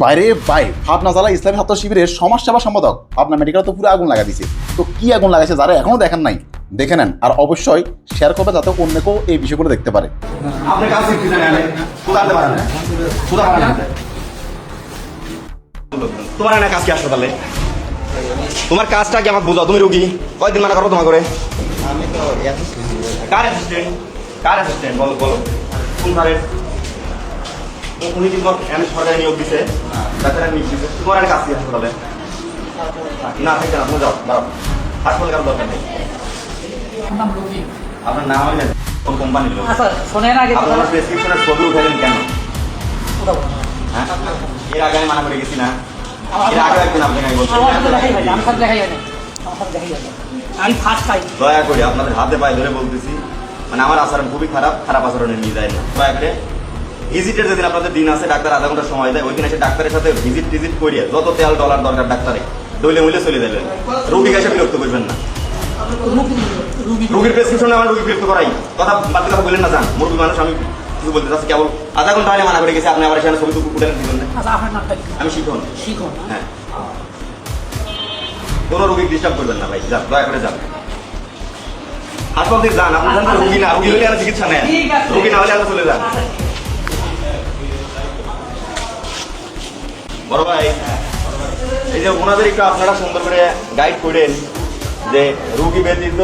বাইরে ভাই পাবনা জেলা ইসলামী ছাত্র শিবিরের সমাজ সেবা সম্পাদক পাবনা মেডিকেল তো পুরো আগুন লাগা দিছে। তো কি আগুন লাগাইছে যারা এখনো দেখেন নাই দেখে নেন, আর অবশ্যই শেয়ার করবে যাতে অন্য কেউ এই বিষয়গুলো দেখতে পারে। আপনার কাছে কি জানেন সুদারতে পারেন না সুদার পারেন না তোমার না কাজ কি হাসপাতালে তোমার কাজটা কি আমাকে বুঝাও। তুমি রুগী কয়দিন মানা করো তোমার করে আমি তো কার অ্যাসিস্ট্যান্ট বলো বলো কোন ধারের উনি কিন্তু আমি সরকারি নিয়োগ দিছে ডাক্তারের নিয়োগ দিছে তোমার কাজ কি হাসপাতালে না ঠিক আছে তুমি যাও দাঁড়াও হাসপাতালে কারো দরকার নেই আপনার নাম হয় না কোন কোম্পানির লোক শোনেন আগে আপনার প্রেসক্রিপশনের ছবি উঠাইলেন কেন হ্যাঁ এর আগে আমি মানা করে গেছি না এর আগে একদিন আপনাকে আমি বলছি আমি ফার্স্ট খাই দয়া করে আপনাদের হাতে পায়ে ধরে বলতেছি মানে আমার আচরণ খুবই খারাপ আচরণে নিয়ে যায় না দয়া করে ভিজিটের যেদিন আপনাদের দিন আছে ডাক্তার আধা ঘন্টা সময় দেয় ওই দিন এসে ডাক্তারের সাথে ভিজিট করিয়ে যত তেল ডলার দরকার ডাক্তারে দইলে মুলে চলে দেবেন রোগীকে এসে বিরক্ত করবেন না রোগীর প্রেসক্রিপশনে আমার রোগী বিরক্ত করাই কথা বাড়তি কথা বললেন না যান মুরগি মানুষ আমি কিছু বলতে চাচ্ছি কেবল আধা ঘন্টা হলে মানা করে গেছে আপনি আবার সেখানে ছবি উঠে দিবেন না আমি শিখুন হ্যাঁ কোনো রোগী ডিস্টার্ব করবেন না ভাই যান দয়া করে যান হাসপাতাল থেকে যান আপনার রোগী না রোগী হলে আর চিকিৎসা নেন রোগী না হলে আর চলে যান বড় ভাই এই যে ওনাদের একটু আপনারা সুন্দর করে গাইড করেন যে রোগী ব্যতীত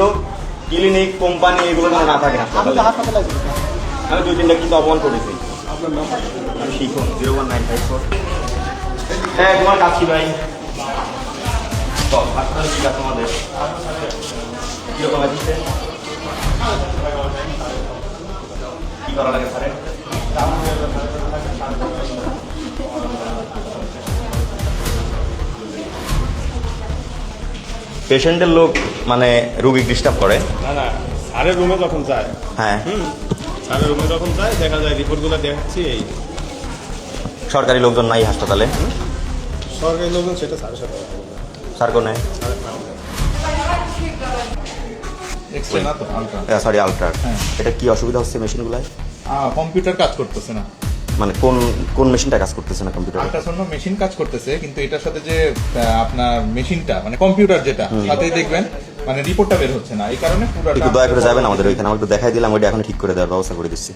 ক্লিনিক কোম্পানি এগুলো যেন না থাকে হাসপাতালে আমি 2-3টা কিন্তু অপমান করেছি আমি শিখুন 01954 হ্যাঁ তোমার কাজ কি ভাই হাসপাতাল ঠিক আছে আমাদের কিরকম আছে কি করা লাগে স্যার পেশেন্টের লোক মানে রোগী ডিস্টার্ব করে না না স্যারের রুমে যখন যায় হ্যাঁ স্যারের রুমে যখন যায় দেখা যায় রিপোর্টগুলো দেখাচ্ছি এই সরকারি লোকজন নাই হাসপাতালে সরকারি লোকজন সেটা স্যারের সাথে স্যার কোনে এক্সরে না তো আলট্রা সরি আলট্রার হ্যাঁ। এটা কি অসুবিধা হচ্ছে মেশিনগুলায় কম্পিউটার কাজ করতেছে না মানে কোন মেশিনটা কাজ করতেছে না কম্পিউটার আলট্রাসাউন্ড মেশিন কাজ করতেছে কিন্তু এটার সাথে যে আপনার মেশিনটা মানে কম্পিউটার যেটা সাথেই দেখবেন মানে রিপোর্টটা বের হচ্ছে না এই কারণে একটু দয়া করে যাবেন আমাদের ওইখানে আমাকে দেখাই দিলাম ওইটা এখন ঠিক করে দেওয়ার ব্যবস্থা করে দিচ্ছি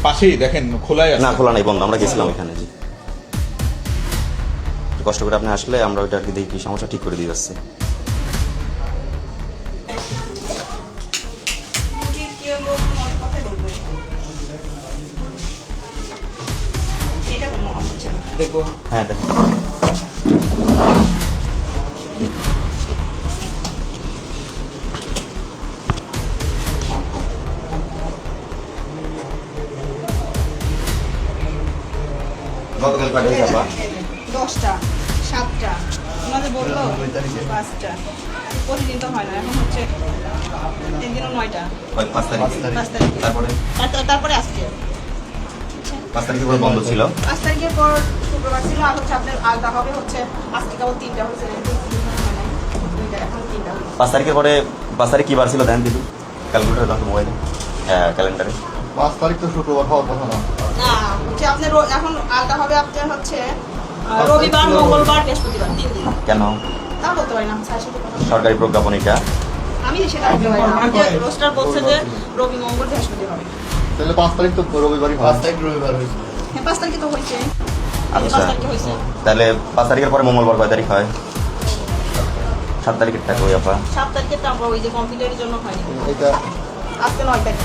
পাশেই দেখেন খোলাই আছে না খোলা নাই বন্ধ আমরা গেছিলাম এখানে জি কষ্ট করে আপনি আসলে আমরা ওইটা আর কি দেখি কি সমস্যা ঠিক করে দিয়ে যাচ্ছি দেখবো হ্যাঁ দেখুন গতকাল পাঠিয়ে যাবা 10টা 7টা ওনাদের বললো 5টা প্রতিদিন তো হয় না এখন হচ্ছে 3 দিনও 9টা 5 তারিখ 5 তারিখ তারপরে তারপরে আজকে 5 তারিখের পর বন্ধ ছিল 5 তারিখের পর শুক্রবার ছিল আর হচ্ছে আপনার আলটা হবে হচ্ছে আজকে কেবল 3টা হচ্ছে এখন 3টা 5 তারিখের পরে 5 তারিখ কি বার ছিল ধ্যান দিলু ক্যালকুলেটর দাও মোবাইলে হ্যাঁ ক্যালেন্ডারে 5 তারিখ তো শুক্রবার হওয়ার কথা না। না হচ্ছে আপনার এখন আলটা হবে আপনার হচ্ছে রবিবার মঙ্গলবার বৃহস্পতিবার 3 দিন কেন তা বলতে পারি না স্যার সাথে কথা বলতে সরকারি প্রজ্ঞাপন এটা আমি সেটা বলতে পারি না আমাদের রোস্টার বলছে যে রবি মঙ্গল বৃহস্পতি হবে তাহলে 5 তারিখ তো রবিবারই 5 তারিখ রবিবার হয়েছে। হ্যাঁ 5 তারিখে তো হয়েছে আচ্ছা 5 তারিখে হয়েছে তাহলে 5 তারিখের পরে মঙ্গলবার কয় তারিখ হয় 7 তারিখের টাকা ওই আপা 7 তারিখে তো আমরা ওই যে কম্পিউটারের জন্য হয়নি এটা আজকে 9 তারিখ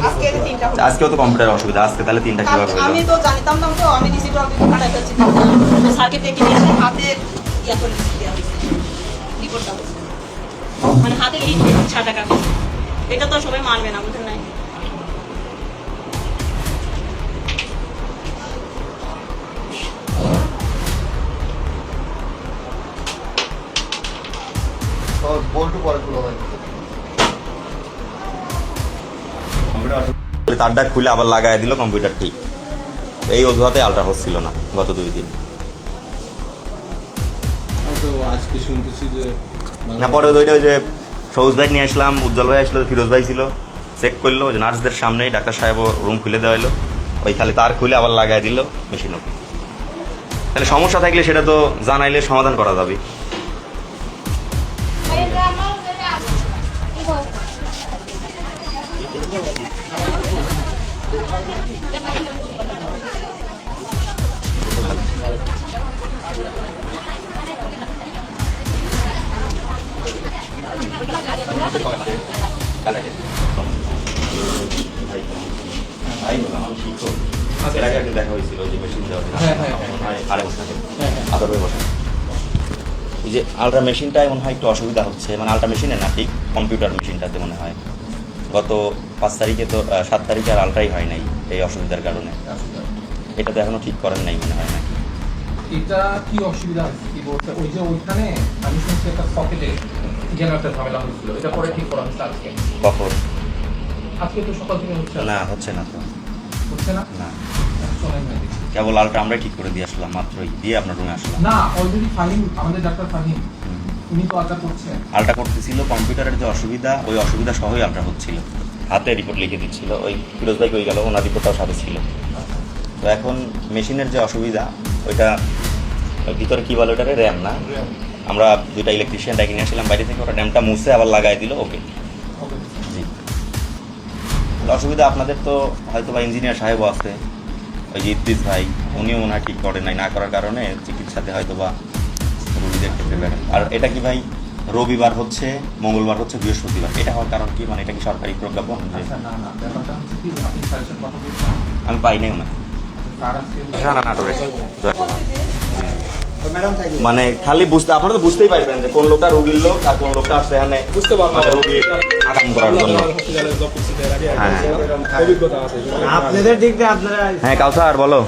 আজকে 3টা হলো আজকেও তো কম্পিউটার অসুবিধা আজকে তাহলে 3টা কিভাবে হলো আমি তো জানিতাম না তো আমি রিসিপ্ট অলরেডি পাঠাই ফেলছি স্যারকে ডেকে নিয়ে এসে হাতে ইয়া করে দেওয়া হয়েছে রিপোর্টটা মানে হাতে লিখে 6 টাকা এটা তো সবাই মানবে না বুঝলেন না বলটু পরে খোলা হয় তারটা খুলে আবার লাগাই দিল কম্পিউটার ঠিক এই অজুহাতে আলট্রা হচ্ছিল না গত 2 দিন আজকে শুনতেছি যে না পরে ওই যে সবুজ ভাই নিয়ে আসলাম উজ্জ্বল ভাই আসলো ফিরোজ ভাই ছিল চেক করলো যে নার্সদের সামনেই ডাক্তার সাহেব রুম খুলে দেওয়া হলো ওই খালি তার খুলে আবার লাগাই দিল মেশিনও তাহলে সমস্যা থাকলে সেটা তো জানাইলে সমাধান করা যাবে। এর আগে একদিন দেখা হয়েছিল যে মেশিন দেওয়া আড়াই বছর আগে আদর বসে এই যে আলট্রা মেশিনটাই মনে হয় একটু অসুবিধা হচ্ছে, মানে আলট্রা মেশিনে না ঠিক কম্পিউটার মেশিনটাতে মনে হয় গত 5 তারিখে তো 7 তারিখে আর আলট্রাই হয় নাই এই অসুবিধার কারণে। এটা তো এখনো ঠিক করেন নাই মনে হয় নাকি? এটা কি অসুবিধা হচ্ছে কি বলতে, ওই যে ওইখানে আমি শুনছি একটা সকেটে যেন একটা ঝামেলা হয়েছিল, এটা পরে ঠিক করা হচ্ছে আজকে। কখন? আজকে তো সকাল থেকে হচ্ছে না হচ্ছে না তো, হচ্ছে না না শোনাই নাই। কেবল আলট্রা আমরাই ঠিক করে দিয়ে আসলাম, মাত্রই দিয়ে আপনার রুমে আসলাম। না অলরেডি ফাহিম, আমাদের ডাক্তার ফাহিম উনি তো আলট্রা করছেন। আলট্রা করতেছিল, কম্পিউটারের যে অসুবিধা ওই অসুবিধা সহই আলট্রা হচ্ছিল, হাতে রিপোর্ট লিখে দিচ্ছিল। ওই ফিরোজ ভাই হয়ে গেল, ওনার রিপোর্টটাও সাথে ছিল। তো এখন মেশিনের যে অসুবিধা ওইটা ওই ভিতরে কী বলে ওটারে, র্যাম না, আমরা 2টা ইলেকট্রিশিয়ান ডেকে নিয়ে আসলাম বাইরে থেকে, ওটা র্যামটা মুছে আবার লাগাই দিল। ওকে জি, তো অসুবিধা আপনাদের তো হয়তো বা ইঞ্জিনিয়ার সাহেবও আছে, ওই যে ইদ্রিস ভাই উনিও মনে হয় ঠিক করেন নাই, না করার কারণে চিকিৎসাতে হয়তো বা রোগীদের ক্ষেত্রে ব্যাঘাত। আর এটা কি ভাই রবিবার হচ্ছে, মঙ্গলবার হচ্ছে, বৃহস্পতিবার, এটা হওয়ার কারণ কি? মানে এটা কি সরকারি প্রজ্ঞাপন? আচ্ছা না না, ব্যাপারটা হচ্ছে কি আপনি সাজেশন কথা বলছেন, আমি পাই নাই ওনাকে। স্যার আজকে না না নাটোরে মানে খালি বুঝতে, আপনারা তো বুঝতেই পারবেন যে কোন লোকটা রোগীর লোক আর কোন লোকটা আসছে এখানে বুঝতে পারবেন রোগীর আরাম করার জন্য। হ্যাঁ আপনাদের দিক দিয়ে আপনারা হ্যাঁ কাউসার বলো।